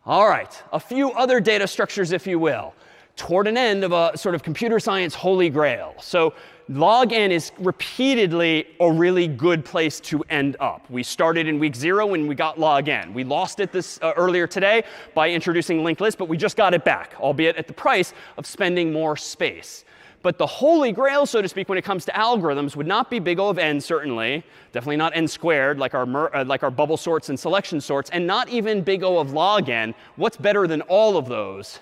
All right, a few other data structures, if you will, toward an end of a sort of computer science holy grail. So log n is repeatedly a really good place to end up. We started in week 0 when we got log n. We lost it earlier today by introducing linked lists, but we just got it back, albeit at the price of spending more space. But the holy grail, so to speak, when it comes to algorithms would not be big O of n, certainly. Definitely not n squared, like our bubble sorts and selection sorts. And not even big O of log n. What's better than all of those?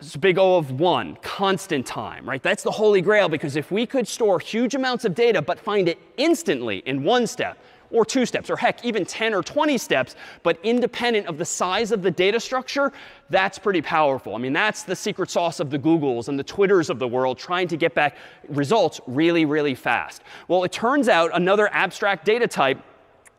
It's big O of 1, constant time, right? That's the holy grail, because if we could store huge amounts of data but find it instantly in 1 step, or 2 steps, or heck, even 10 or 20 steps, but independent of the size of the data structure, that's pretty powerful. I mean, that's the secret sauce of the Googles and the Twitters of the world, trying to get back results really, really fast. Well, it turns out another abstract data type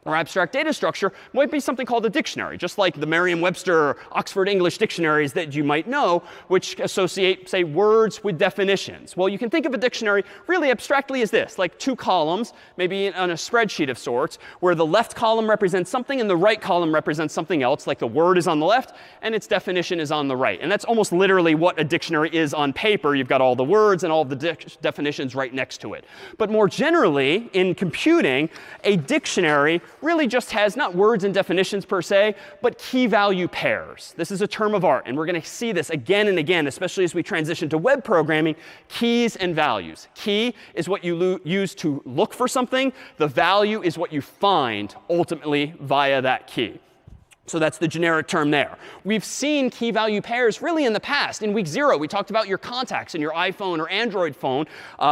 or abstract data structure might be something called a dictionary, just like the Merriam-Webster or Oxford English dictionaries that you might know, which associate, say, words with definitions. Well, you can think of a dictionary really abstractly as this, like 2 columns, maybe on a spreadsheet of sorts, where the left column represents something and the right column represents something else, like the word is on the left and its definition is on the right. And that's almost literally what a dictionary is on paper. You've got all the words and all the definitions right next to it. But more generally, in computing, a dictionary really just has not words and definitions per se, but key value pairs. This is a term of art, and we're going to see this again and again, especially as we transition to web programming, keys and values. Key is what you use to look for something. The value is what you find ultimately via that key. So that's the generic term there. We've seen key value pairs really in the past. In week 0, we talked about your contacts in your iPhone or Android phone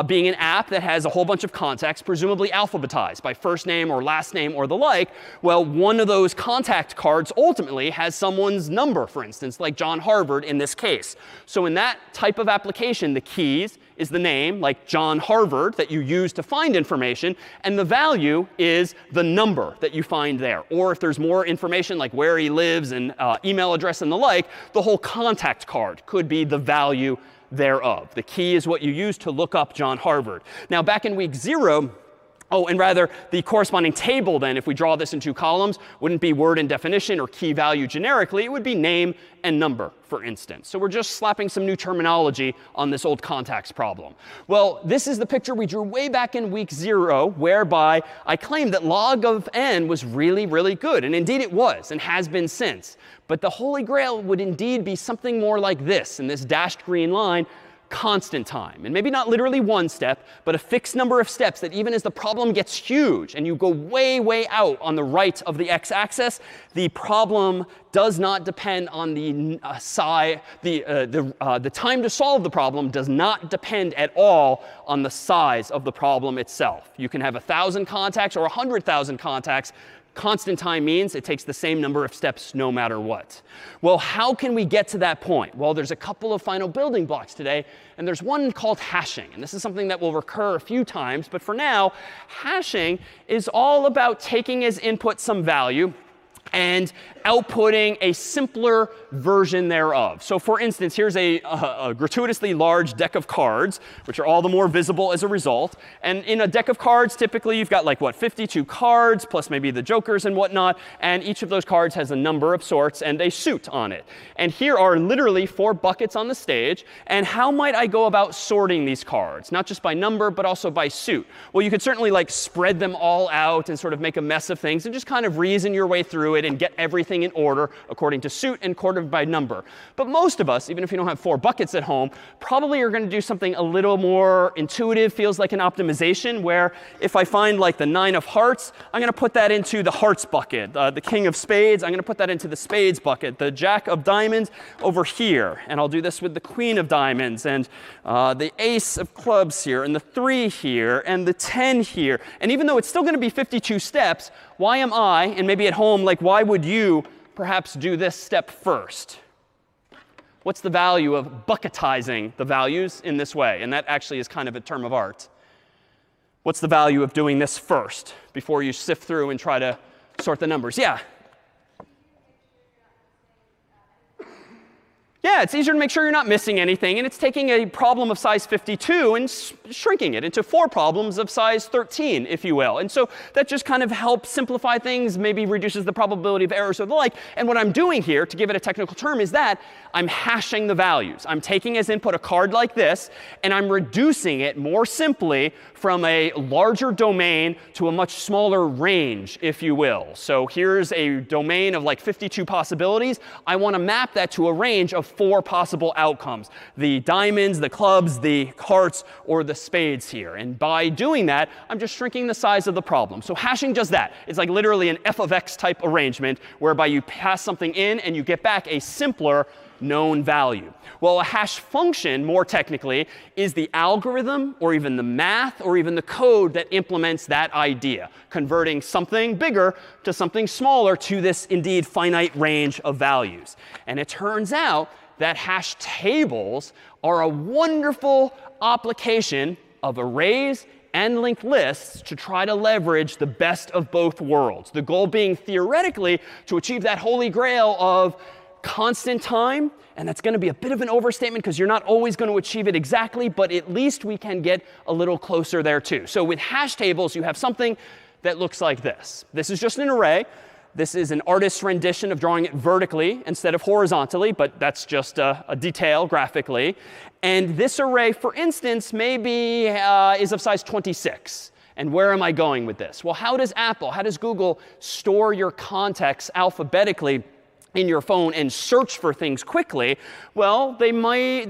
being an app that has a whole bunch of contacts, presumably alphabetized by first name or last name or the like. Well, one of those contact cards ultimately has someone's number, for instance, like John Harvard in this case. So in that type of application, the keys is the name, like John Harvard, that you use to find information. And the value is the number that you find there. Or if there's more information, like where he lives and email address and the like, the whole contact card could be the value thereof. The key is what you use to look up John Harvard. Now, back in week 0, and rather, the corresponding table then, if we draw this in 2 columns, wouldn't be word and definition or key value generically. It would be name and number, for instance. So we're just slapping some new terminology on this old contacts problem. Well, this is the picture we drew way back in week 0, whereby I claimed that log of n was really, really good. And indeed it was, and has been since. But the holy grail would indeed be something more like this, in this dashed green line, constant time. And maybe not literally 1 step, but a fixed number of steps that even as the problem gets huge and you go way, way out on the right of the x-axis, the problem does not depend on the time to solve the problem does not depend at all on the size of the problem itself. You can have 1,000 contacts or 100,000 contacts. Constant time means it takes the same number of steps no matter what. Well, how can we get to that point? Well, there's a couple of final building blocks today. And there's one called hashing. And this is something that will recur a few times. But for now, hashing is all about taking as input some value and outputting a simpler version thereof. So for instance, here's a gratuitously large deck of cards, which are all the more visible as a result. And in a deck of cards, typically you've got like, what, 52 cards, plus maybe the jokers and whatnot. And each of those cards has a number of sorts and a suit on it. And here are literally 4 buckets on the stage. And how might I go about sorting these cards? Not just by number, but also by suit. Well, you could certainly like spread them all out and sort of make a mess of things and just kind of reason your way through it and get everything in order according to suit and ordered by number. But most of us, even if you don't have 4 buckets at home, probably are going to do something a little more intuitive, feels like an optimization, where if I find like the 9 of hearts, I'm going to put that into the hearts bucket. The king of spades, I'm going to put that into the spades bucket. The jack of diamonds over here. And I'll do this with the queen of diamonds and the ace of clubs here and the 3 here and the 10 here. And even though it's still going to be 52 steps, why am I, and maybe at home, like why would you perhaps do this step first? What's the value of bucketizing the values in this way? And that actually is kind of a term of art. What's the value of doing this first before you sift through and try to sort the numbers? Yeah? Yeah, it's easier to make sure you're not missing anything. And it's taking a problem of size 52 and shrinking it into 4 problems of size 13, if you will. And so that just kind of helps simplify things, maybe reduces the probability of errors or the like. And what I'm doing here, to give it a technical term, is that I'm hashing the values. I'm taking as input a card like this, and I'm reducing it more simply from a larger domain to a much smaller range, if you will. So here's a domain of like 52 possibilities. I want to map that to a range of 4 possible outcomes: the diamonds, the clubs, the hearts, or the spades here. And by doing that, I'm just shrinking the size of the problem. So hashing does that. It's like literally an f of x type arrangement, whereby you pass something in and you get back a simpler known value. Well, a hash function, more technically, is the algorithm or even the math or even the code that implements that idea, converting something bigger to something smaller to this indeed finite range of values. And it turns out that hash tables are a wonderful application of arrays and linked lists to try to leverage the best of both worlds. The goal being theoretically to achieve that holy grail of constant time. And that's going to be a bit of an overstatement because you're not always going to achieve it exactly, but at least we can get a little closer there too. So with hash tables, you have something that looks like this. This is just an array. This is an artist's rendition of drawing it vertically instead of horizontally, but that's just a detail graphically. And this array, for instance, maybe is of size 26. And where am I going with this? Well, how does Apple, how does Google store your contacts alphabetically in your phone and search for things quickly? Well, they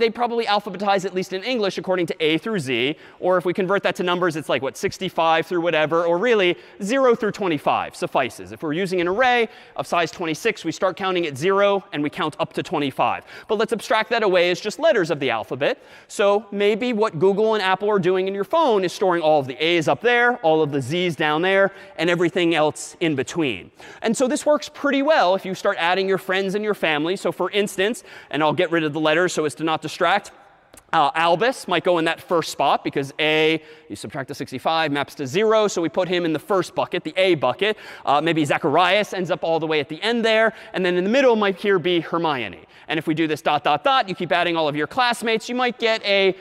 probably alphabetize, at least in English, according to A through Z. Or if we convert that to numbers, it's like, what, 65 through whatever. Or really, 0 through 25 suffices. If we're using an array of size 26, we start counting at 0 and we count up to 25. But let's abstract that away as just letters of the alphabet. So maybe what Google and Apple are doing in your phone is storing all of the A's up there, all of the Z's down there, and everything else in between. And so this works pretty well if you start adding your friends and your family. So for instance, and I'll get rid of the letters so as to not distract, Albus might go in that first spot because A, you subtract the 65, maps to 0. So we put him in the first bucket, the A bucket. Maybe Zacharias ends up all the way at the end there. And then in the middle might here be Hermione. And if we do this ... you keep adding all of your classmates, you might get a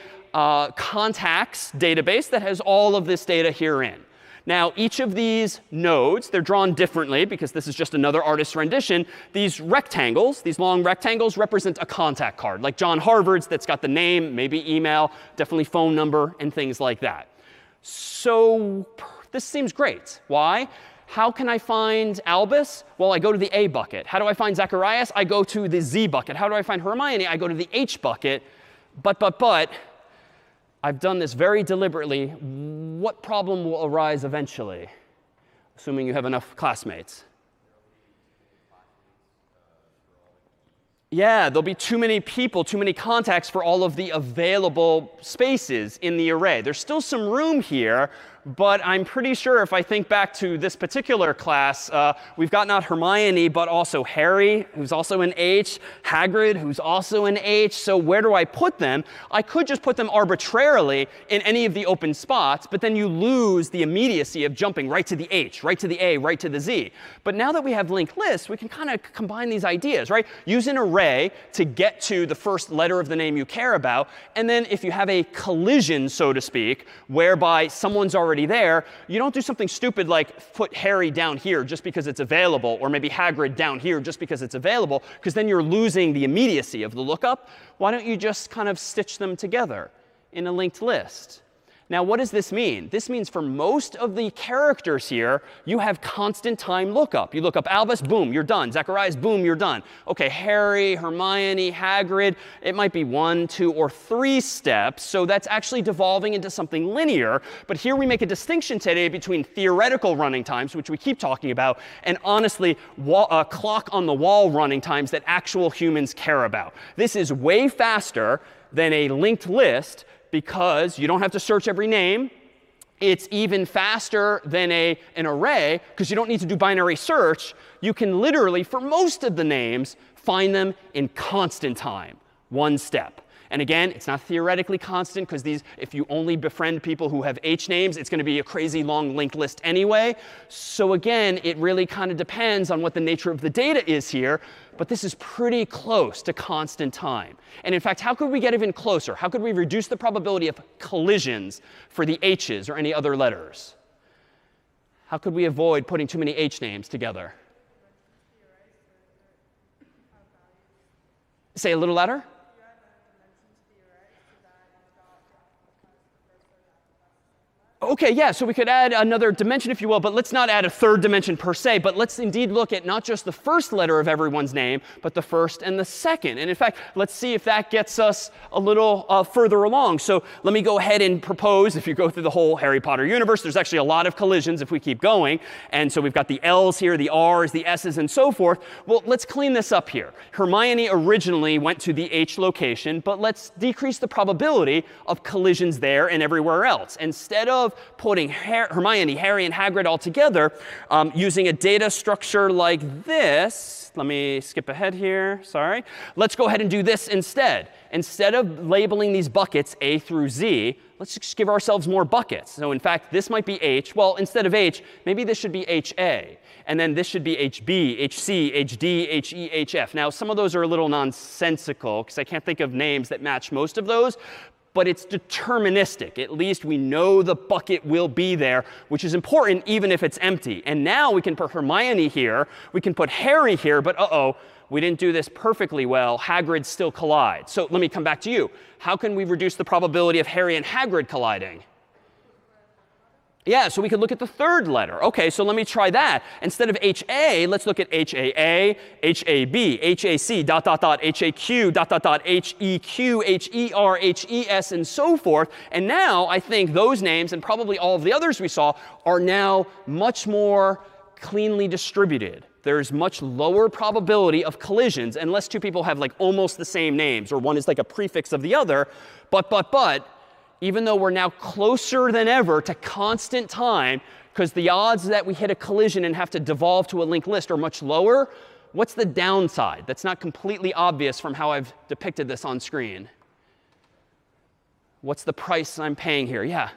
contacts database that has all of this data herein. Now, each of these nodes, they're drawn differently because this is just another artist's rendition. These rectangles, these long rectangles, represent a contact card, like John Harvard's that's got the name, maybe email, definitely phone number, and things like that. So this seems great. Why? How can I find Albus? Well, I go to the A bucket. How do I find Zacharias? I go to the Z bucket. How do I find Hermione? I go to the H bucket. But, I've done this very deliberately. What problem will arise eventually, assuming you have enough classmates? Yeah, there'll be too many people, too many contacts for all of the available spaces in the array. There's still some room here, but I'm pretty sure if I think back to this particular class, we've got not Hermione, but also Harry, who's also an H, Hagrid, who's also an H. So where do I put them? I could just put them arbitrarily in any of the open spots, but then you lose the immediacy of jumping right to the H, right to the A, right to the Z. But now that we have linked lists, we can kind of combine these ideas, right? Use an array to get to the first letter of the name you care about. And then if you have a collision, so to speak, whereby someone's already there, you don't do something stupid like put Harry down here just because it's available, or maybe Hagrid down here just because it's available, because then you're losing the immediacy of the lookup. Why don't you just kind of stitch them together in a linked list? Now, what does this mean? This means for most of the characters here, you have constant time lookup. You look up Albus, boom, you're done. Zacharias, boom, you're done. OK, Harry, Hermione, Hagrid, it might be 1, 2, or 3 steps. So that's actually devolving into something linear. But here we make a distinction today between theoretical running times, which we keep talking about, and honestly, clock on the wall running times that actual humans care about. This is way faster than a linked list, because you don't have to search every name. It's even faster than an array, because you don't need to do binary search. You can literally, for most of the names, find them in constant time, 1 step. And again, it's not theoretically constant because these, if you only befriend people who have H names, it's going to be a crazy long linked list anyway. So again, it really kind of depends on what the nature of the data is here. But this is pretty close to constant time. And in fact, how could we get even closer? How could we reduce the probability of collisions for the H's or any other letters? How could we avoid putting too many H names together? Say a little louder. OK, yeah, so we could add another dimension, if you will, but let's not add a third dimension per se. But let's indeed look at not just the first letter of everyone's name, but the first and the second. And in fact, let's see if that gets us a little further along. So let me go ahead and propose, if you go through the whole Harry Potter universe, there's actually a lot of collisions if we keep going. And so we've got the L's here, the R's, the S's, and so forth. Well, let's clean this up here. Hermione originally went to the H location, but let's decrease the probability of collisions there and everywhere else. Instead of putting Hermione, Harry, and Hagrid all together using a data structure like this. Let me skip ahead here. Sorry. Let's go ahead and do this instead. Instead of labeling these buckets A through Z, let's just give ourselves more buckets. So in fact, this might be H. Well, instead of H, maybe this should be HA. And then this should be HB, HC, HD, HE, HF. Now, some of those are a little nonsensical because I can't think of names that match most of those. But it's deterministic. At least we know the bucket will be there, which is important even if it's empty. And now we can put Hermione here. We can put Harry here. But uh-oh, we didn't do this perfectly well. Hagrid still collides. So let me come back to you. How can we reduce the probability of Harry and Hagrid colliding? Yeah, so we could look at the third letter. OK, so let me try that. Instead of HA, let's look at HAA, HAB, HAC, dot, dot, dot, HAQ, dot, dot, dot, HEQ, HER, HES, and so forth. And now I think those names, and probably all of the others we saw, are now much more cleanly distributed. There's much lower probability of collisions unless two people have like almost the same names, or one is like a prefix of the other. But, even though we're now closer than ever to constant time, because the odds that we hit a collision and have to devolve to a linked list are much lower, what's the downside? That's not completely obvious from how I've depicted this on screen. What's the price I'm paying here? Yeah.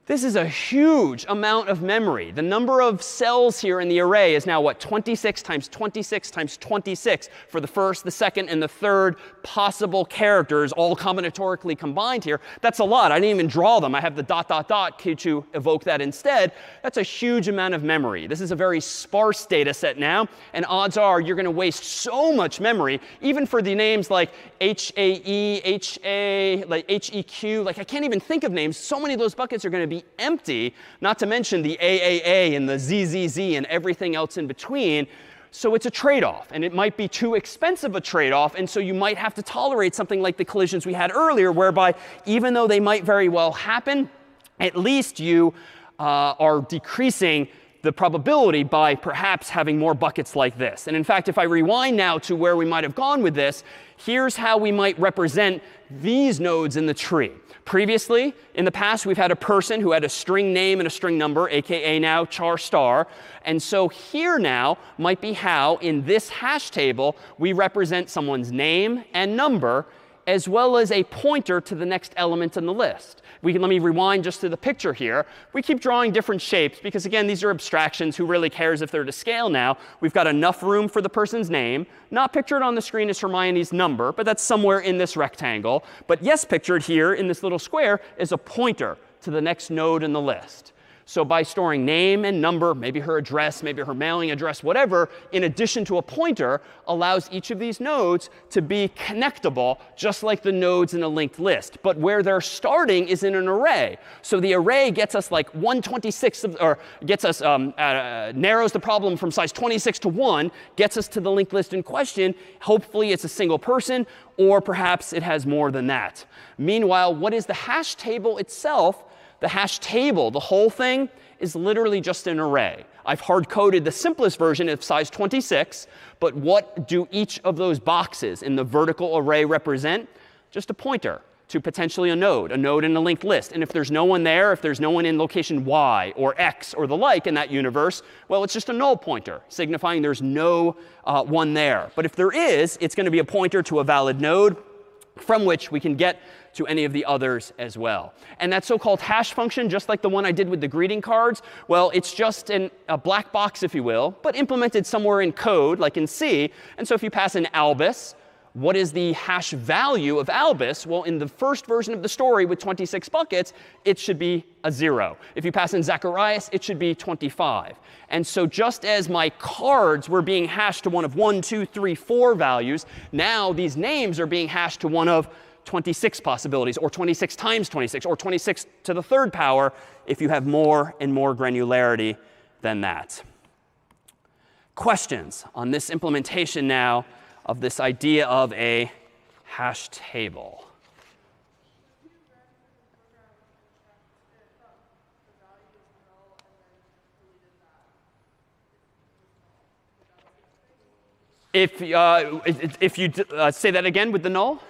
This is a huge amount of memory. The number of cells here in the array is now, what, 26 times 26 times 26 for the first, the second, and the third possible characters, all combinatorically combined here. That's a lot. I didn't even draw them. I have the dot, dot, dot to evoke that instead. That's a huge amount of memory. This is a very sparse data set now. And odds are you're going to waste so much memory, even for the names like HAE, HA, like HEQ. Like, I can't even think of names. So many of those buckets are going to be empty, not to mention the AAA and the ZZZ and everything else in between. So it's a trade-off. And it might be too expensive a trade-off. And so you might have to tolerate something like the collisions we had earlier, whereby even though they might very well happen, at least you are decreasing the probability by perhaps having more buckets like this. And in fact, if I rewind now to where we might have gone with this, here's how we might represent these nodes in the tree. Previously, in the past, we've had a person who had a string name and a string number, aka now char star. And so here now might be how, in this hash table, we represent someone's name and number, as well as a pointer to the next element in the list. Let me rewind just to the picture here. We keep drawing different shapes because, again, these are abstractions. Who really cares if they're to scale now? We've got enough room for the person's name. Not pictured on the screen is Hermione's number, but that's somewhere in this rectangle. But yes, pictured here in this little square is a pointer to the next node in the list. So by storing name and number, maybe her address, maybe her mailing address, whatever, in addition to a pointer, allows each of these nodes to be connectable, just like the nodes in a linked list. But where they're starting is in an array. So the array gets us like 1/26, or gets us narrows the problem from size 26 to 1, gets us to the linked list in question. Hopefully it's a single person, or perhaps it has more than that. Meanwhile, what is the hash table itself? The hash table, the whole thing, is literally just an array. I've hard-coded the simplest version of size 26. But what do each of those boxes in the vertical array represent? Just a pointer to potentially a node in a linked list. And if there's no one there, if there's no one in location Y or X or the like in that universe, well, it's just a null pointer, signifying there's no one there. But if there is, it's going to be a pointer to a valid node. from which we can get to any of the others as well. And that so-called hash function, just like the one I did with the greeting cards, well, it's just a black box, if you will, but implemented somewhere in code, like in C. And so if you pass in albus, what is the hash value of albus? Well, in the first version of the story with 26 buckets, it should be a 0. If you pass in Zacharias, it should be 25. And so just as my cards were being hashed to one of 1, 2, 3, 4 values, now these names are being hashed to one of 26 possibilities, or 26 times 26, or 26 to the third power if you have more and more granularity than that. Questions on this implementation now of this idea of a hash table? If you say that again with the null?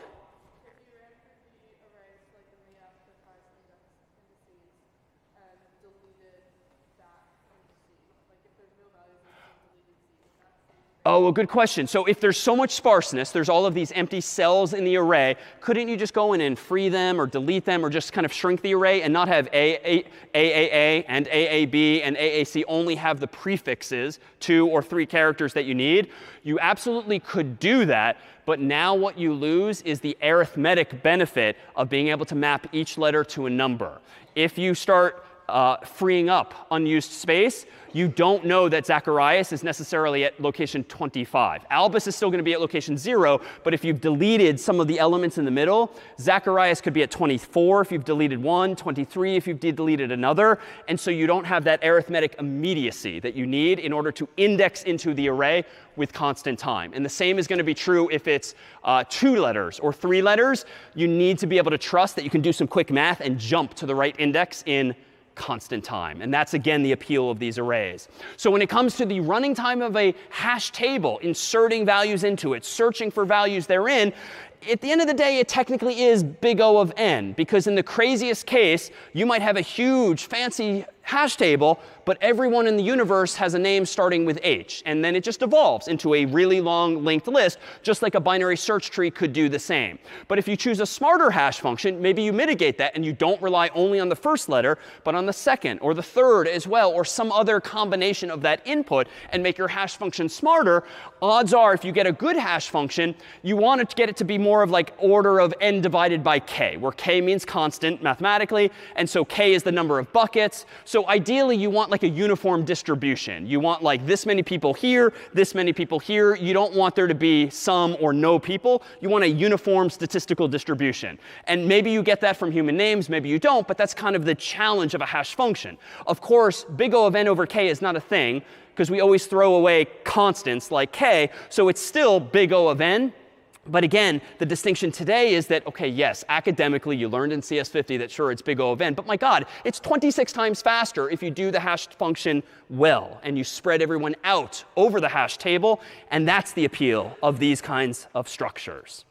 Oh, well, good question. So if there's so much sparseness, there's all of these empty cells in the array, couldn't you just go in and free them or delete them or just kind of shrink the array and not have AAA and AAB and AAC only have the prefixes, 2 or 3 characters that you need? You absolutely could do that. But now what you lose is the arithmetic benefit of being able to map each letter to a number. If you start freeing up unused space, you don't know that Zacharias is necessarily at location 25. Albus is still going to be at location 0, but if you've deleted some of the elements in the middle, Zacharias could be at 24 if you've deleted one, 23 if you've deleted another. And so you don't have that arithmetic immediacy that you need in order to index into the array with constant time. And the same is going to be true if it's 2 letters or 3 letters. You need to be able to trust that you can do some quick math and jump to the right index in constant time. And that's, again, the appeal of these arrays. So when it comes to the running time of a hash table, inserting values into it, searching for values therein, at the end of the day, it technically is big O of n. Because in the craziest case, you might have a huge, fancy hash table, but everyone in the universe has a name starting with H. And then it just evolves into a really long linked list, just like a binary search tree could do the same. But if you choose a smarter hash function, maybe you mitigate that and you don't rely only on the first letter, but on the second or the third as well, or some other combination of that input, and make your hash function smarter. Odds are, if you get a good hash function, you want to get it to be more of like order of n divided by k, where k means constant mathematically, and so k is the number of buckets. So ideally, you want like a uniform distribution. You want like this many people here, this many people here. You don't want there to be some or no people. You want a uniform statistical distribution. And maybe you get that from human names, maybe you don't, but that's kind of the challenge of a hash function. Of course, big O of n over k is not a thing, because we always throw away constants like k, so it's still big O of n. But again, the distinction today is that, OK, yes, academically, you learned in CS50 that, sure, it's big O of n. But my God, it's 26 times faster if you do the hash function well and you spread everyone out over the hash table. And that's the appeal of these kinds of structures.